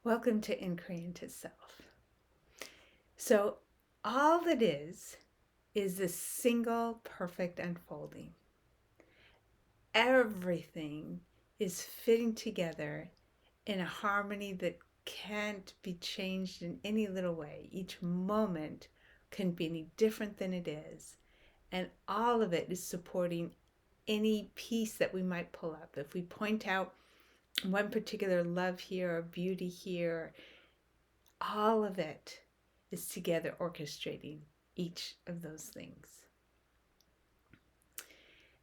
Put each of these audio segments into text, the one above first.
Welcome to Inquiry into Self. So, all that is this single perfect unfolding. Everything is fitting together in a harmony that can't be changed in any little way. Each moment couldn't be any different than it is. And all of it is supporting any piece that we might pull up. If we point out one particular love here or beauty here, all of it is together orchestrating each of those things.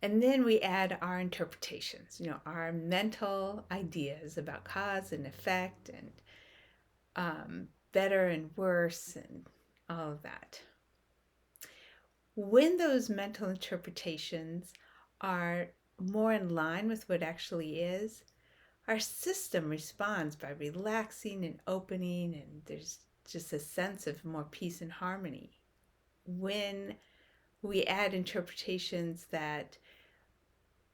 And then we add our interpretations, our mental ideas about cause and effect and better and worse and all of that. When those mental interpretations are more in line with what actually is, our system responds by relaxing and opening, and there's just a sense of more peace and harmony. When we add interpretations that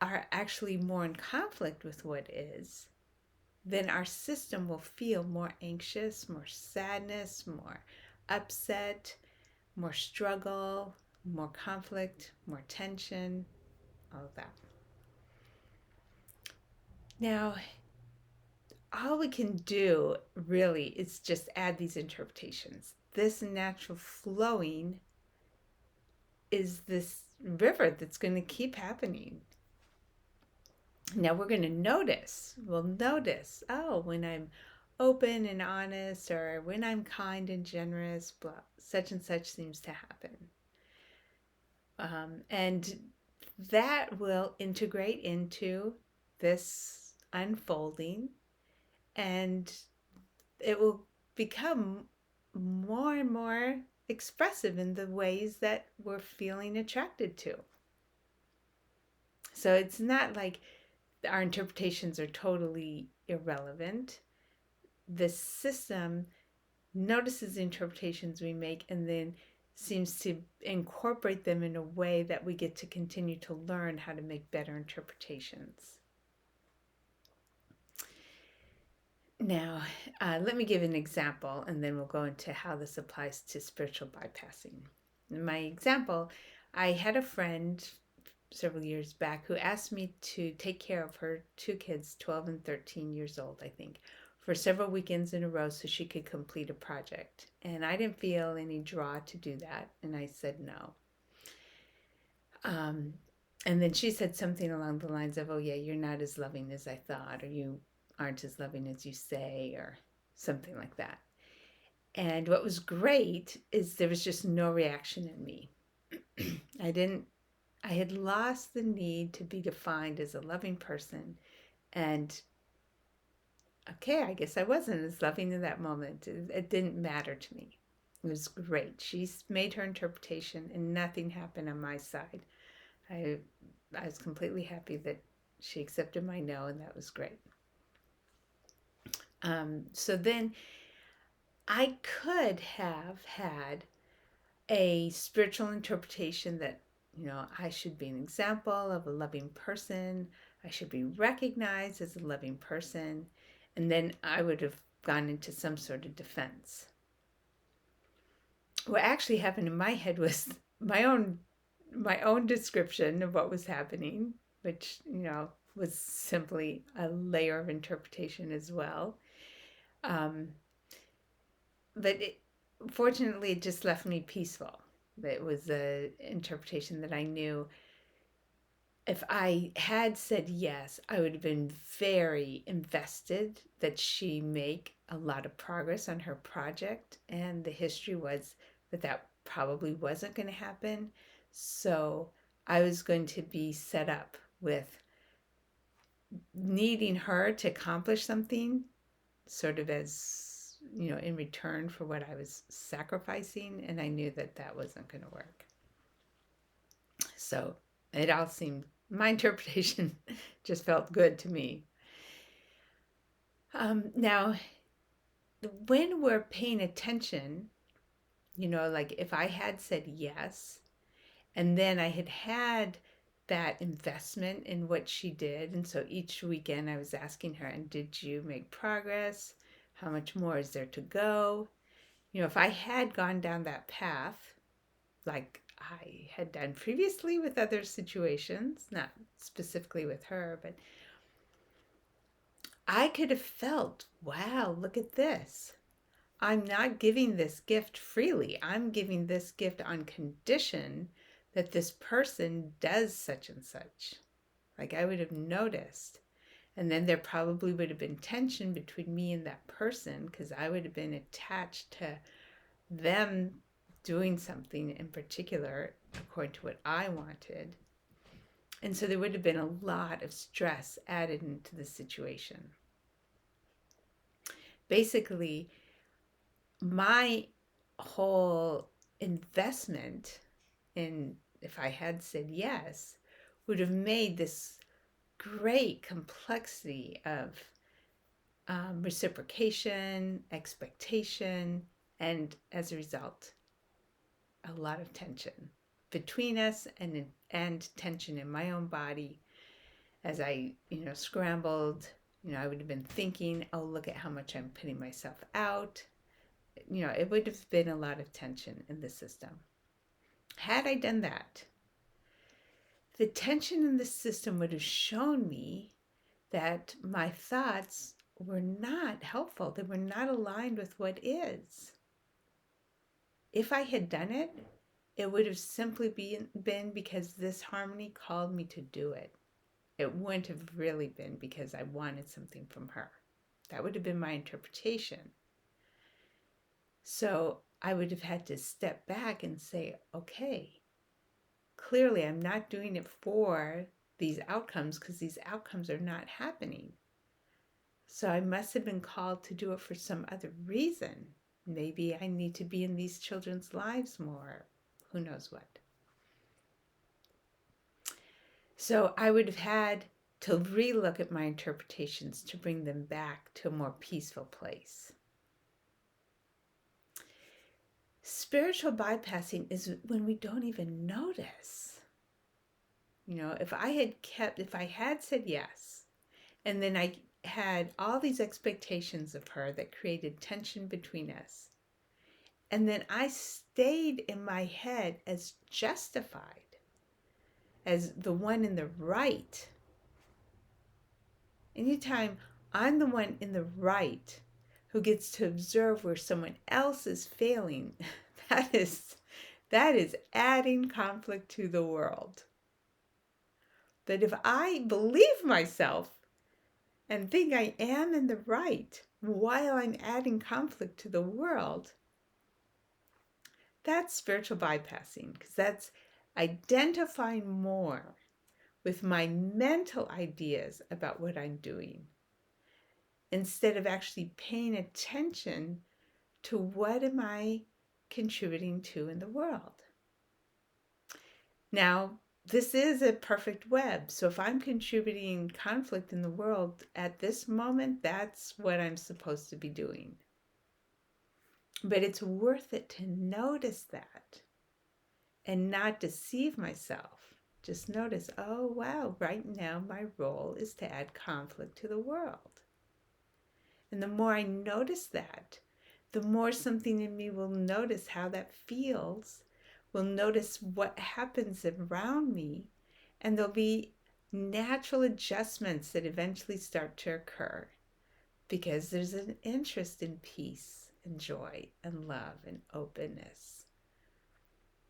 are actually more in conflict with what is, then our system will feel more anxious, more sadness, more upset, more struggle, more conflict, more tension, all of that. Now, all we can do really is just add these interpretations. This natural flowing is this river that's going to keep happening. Now we'll notice, when I'm open and honest, or when I'm kind and generous, blah, such and such seems to happen. And that will integrate into this unfolding, and it will become more and more expressive in the ways that we're feeling attracted to. So it's not like our interpretations are totally irrelevant. The system notices the interpretations we make and then seems to incorporate them in a way that we get to continue to learn how to make better interpretations. Now, let me give an example, and then we'll go into how this applies to spiritual bypassing. In my example, I had a friend several years back who asked me to take care of her two kids, 12 and 13 years old, I think, for several weekends in a row so she could complete a project. And I didn't feel any draw to do that, and I said no. And then she said something along the lines of, oh yeah, you're not as loving as I thought, or you aren't as loving as you say, or something like that. And what was great is there was just no reaction in me. I had lost the need to be defined as a loving person. And okay, I guess I wasn't as loving in that moment. It didn't matter to me. It was great. She made her interpretation and nothing happened on my side. I was completely happy that she accepted my no, and that was great. So then I could have had a spiritual interpretation that, I should be an example of a loving person. I should be recognized as a loving person. And then I would have gone into some sort of defense. What actually happened in my head was my own description of what was happening, which, was simply a layer of interpretation as well. But fortunately, it just left me peaceful. It was an interpretation that I knew if I had said yes, I would have been very invested that she make a lot of progress on her project. And the history was that probably wasn't going to happen. So I was going to be set up with needing her to accomplish something, sort of as, in return for what I was sacrificing. And I knew that that wasn't going to work. So it all seemed, my interpretation just felt good to me. Now, when we're paying attention, like if I had said yes, and then I had that investment in what she did, and so each weekend I was asking her, and did you make progress? How much more is there to go? If I had gone down that path, like I had done previously with other situations, not specifically with her, but I could have felt, wow, look at this. I'm not giving this gift freely. I'm giving this gift on condition that this person does such and such. Like I would have noticed. And then there probably would have been tension between me and that person because I would have been attached to them doing something in particular according to what I wanted. And so there would have been a lot of stress added into the situation. Basically, my whole investment in, if I had said yes, would have made this great complexity of reciprocation, expectation, and as a result, a lot of tension between us and tension in my own body as I, scrambled. I would have been thinking, oh, look at how much I'm putting myself out. It would have been a lot of tension in the system. Had I done that, the tension in the system would have shown me that my thoughts were not helpful. They were not aligned with what is. If I had done it, it would have simply been because this harmony called me to do it. It wouldn't have really been because I wanted something from her. That would have been my interpretation. So I would have had to step back and say, okay, clearly I'm not doing it for these outcomes because these outcomes are not happening. So I must have been called to do it for some other reason. Maybe I need to be in these children's lives more. Who knows what? So I would have had to relook at my interpretations to bring them back to a more peaceful place. Spiritual bypassing is when we don't even notice. If I had said yes, and then I had all these expectations of her that created tension between us, and then I stayed in my head as justified, as the one in the right. Anytime I'm the one in the right who gets to observe where someone else is failing, that is adding conflict to the world. But if I believe myself and think I am in the right while I'm adding conflict to the world, that's spiritual bypassing, because that's identifying more with my mental ideas about what I'm doing instead of actually paying attention to what am I contributing to in the world. Now, this is a perfect web. So if I'm contributing conflict in the world at this moment, that's what I'm supposed to be doing. But it's worth it to notice that and not deceive myself. Just notice, oh, wow, right now my role is to add conflict to the world. And the more I notice that, the more something in me will notice how that feels, will notice what happens around me, and there'll be natural adjustments that eventually start to occur because there's an interest in peace and joy and love and openness.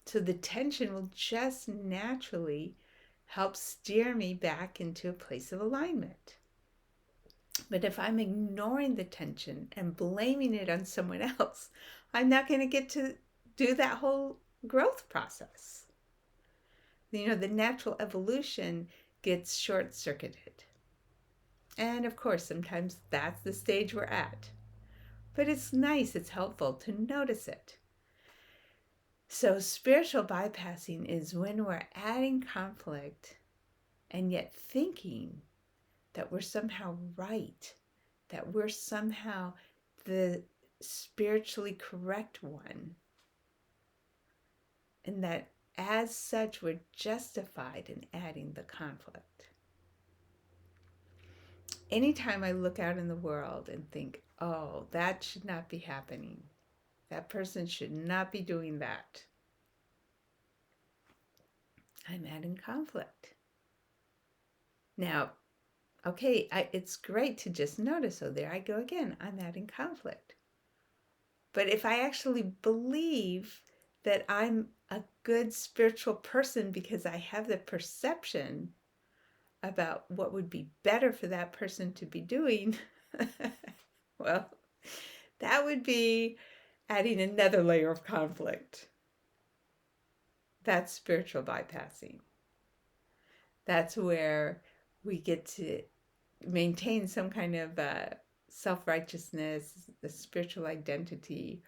So the tension will just naturally help steer me back into a place of alignment. But if I'm ignoring the tension and blaming it on someone else, I'm not going to get to do that whole growth process. The natural evolution gets short-circuited. And of course, sometimes that's the stage we're at. But it's nice, it's helpful to notice it. So spiritual bypassing is when we're adding conflict and yet thinking that we're somehow right, that we're somehow the spiritually correct one, and that as such we're justified in adding the conflict. anytime I look out in the world and think, oh, that should not be happening, that person should not be doing that, I'm adding conflict. Now, okay, it's great to just notice, oh, there I go again, I'm adding conflict. But if I actually believe that I'm a good spiritual person because I have the perception about what would be better for that person to be doing, well, that would be adding another layer of conflict. That's spiritual bypassing. That's where we get to maintain some kind of self-righteousness, the spiritual identity,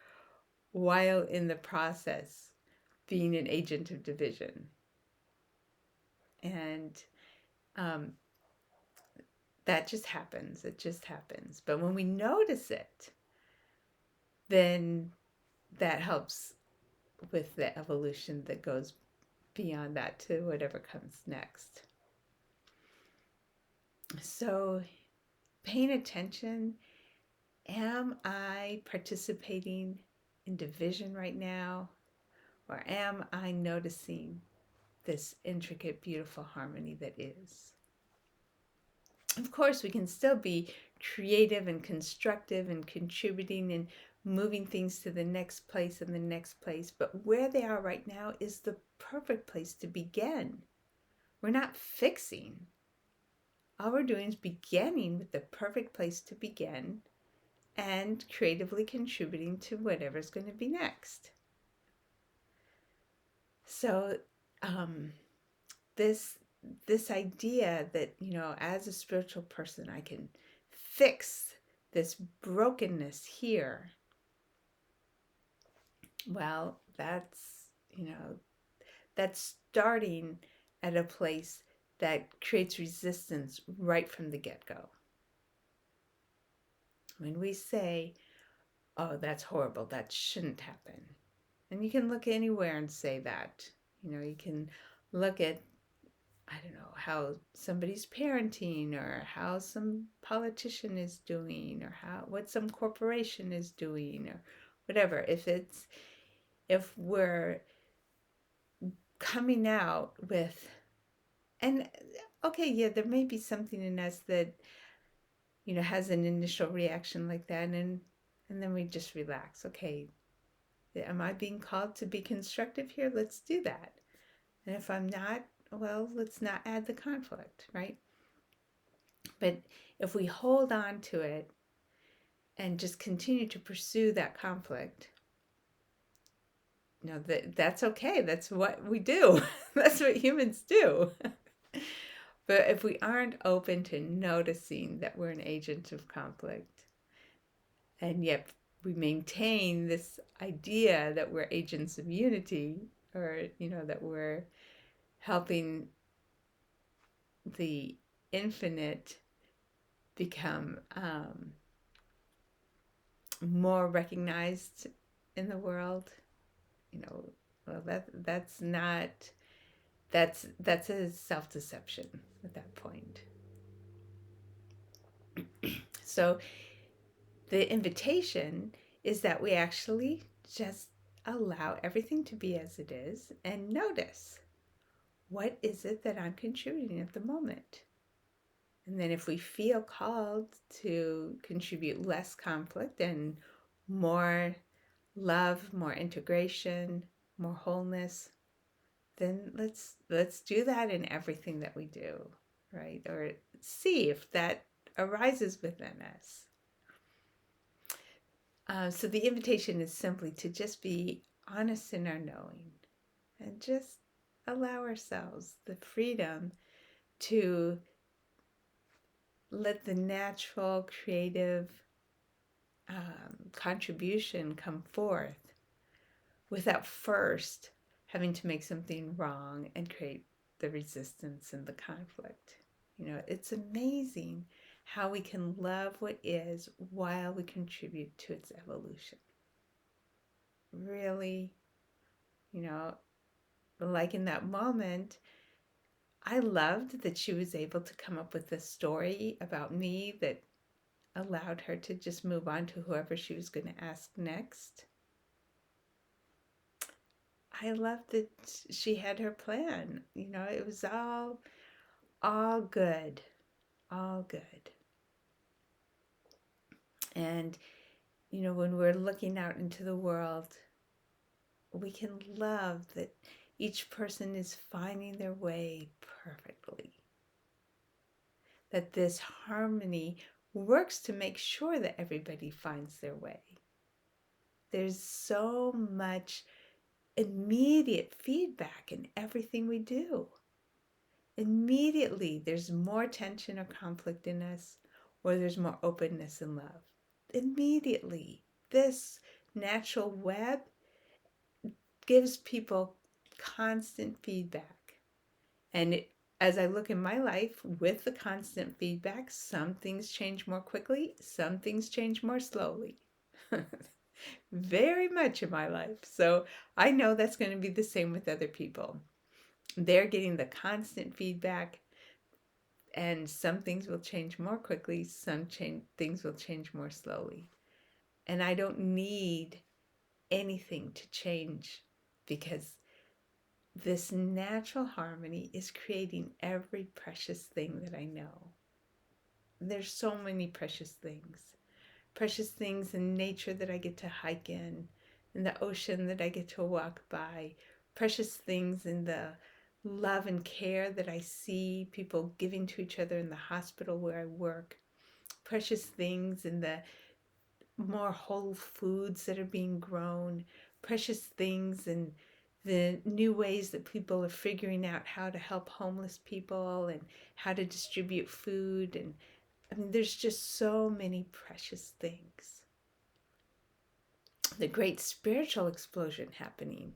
while in the process being an agent of division. And um, that just happens. It just happens. But when we notice it, then that helps with the evolution that goes beyond that to whatever comes next. So, paying attention, am I participating in division right now? Or am I noticing this intricate, beautiful harmony that is? Of course, we can still be creative and constructive and contributing and moving things to the next place and the next place, but where they are right now is the perfect place to begin. We're not fixing. All we're doing is beginning with the perfect place to begin and creatively contributing to whatever's going to be next. So, this idea that, as a spiritual person, I can fix this brokenness here. Well, that's starting at a place that creates resistance right from the get-go. When we say, oh, that's horrible, that shouldn't happen. And you can look anywhere and say that. You can look at, I don't know, how somebody's parenting, or how some politician is doing, or what some corporation is doing, or whatever. If we're coming out with, and okay, yeah, there may be something in us that, has an initial reaction like that, and then we just relax. Okay, am I being called to be constructive here? Let's do that. And if I'm not, well, let's not add the conflict, right? But if we hold on to it and just continue to pursue that conflict, that's okay. That's what we do. That's what humans do. But if we aren't open to noticing that we're an agent of conflict, and yet we maintain this idea that we're agents of unity, or, that we're helping the infinite become more recognized in the world, well, that's a self-deception at that point. So the invitation is that we actually just allow everything to be as it is and notice, what is it that I'm contributing at the moment? And then if we feel called to contribute less conflict and more love, more integration, more wholeness, then let's do that in everything that we do, right? Or see if that arises within us. So the invitation is simply to just be honest in our knowing, and just allow ourselves the freedom to let the natural creative contribution come forth without first having to make something wrong and create the resistance and the conflict. It's amazing how we can love what is while we contribute to its evolution. Really, like in that moment, I loved that she was able to come up with a story about me that allowed her to just move on to whoever she was going to ask next. I loved that she had her plan. It was all good, all good. And when we're looking out into the world, we can love that each person is finding their way perfectly. That this harmony works to make sure that everybody finds their way. There's so much immediate feedback in everything we do. Immediately, there's more tension or conflict in us, or there's more openness and love. Immediately, this natural web gives people constant feedback. And as I look in my life with the constant feedback, some things change more quickly, some things change more slowly. Very much in my life. So I know that's going to be the same with other people. They're getting the constant feedback, and some things will change more quickly, things will change more slowly. And I don't need anything to change, because this natural harmony is creating every precious thing that I know. There's so many precious things in nature that I get to hike in the ocean that I get to walk by, precious things in the love and care that I see people giving to each other in the hospital where I work, precious things in the more whole foods that are being grown, precious things in the new ways that people are figuring out how to help homeless people and how to distribute food. And I mean, there's just so many precious things. The great spiritual explosion happening,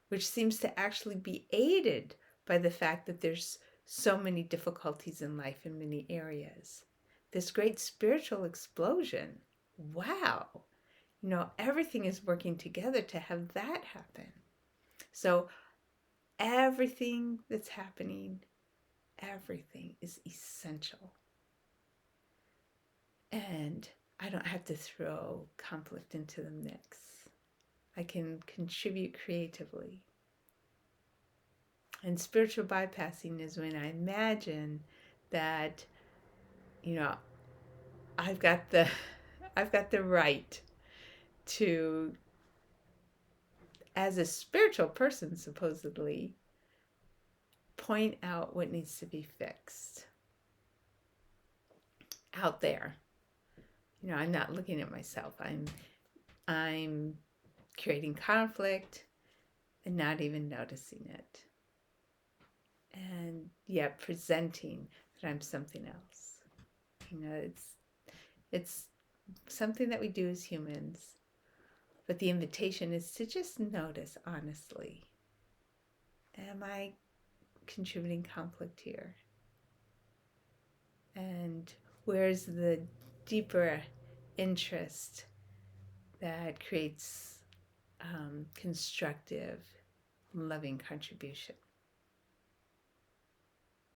which seems to actually be aided by the fact that there's so many difficulties in life in many areas. This great spiritual explosion, wow, everything is working together to have that happen. So everything that's happening, everything is essential. And I don't have to throw conflict into the mix. I can contribute creatively. And spiritual bypassing is when I imagine that, I've got the I've got the right to, as a spiritual person supposedly, point out what needs to be fixed out there. I'm not looking at myself. I'm creating conflict and not even noticing it. And yet presenting that I'm something else. It's something that we do as humans. But the invitation is to just notice honestly. Am I contributing conflict here? And where's the deeper interest that creates constructive, loving contribution?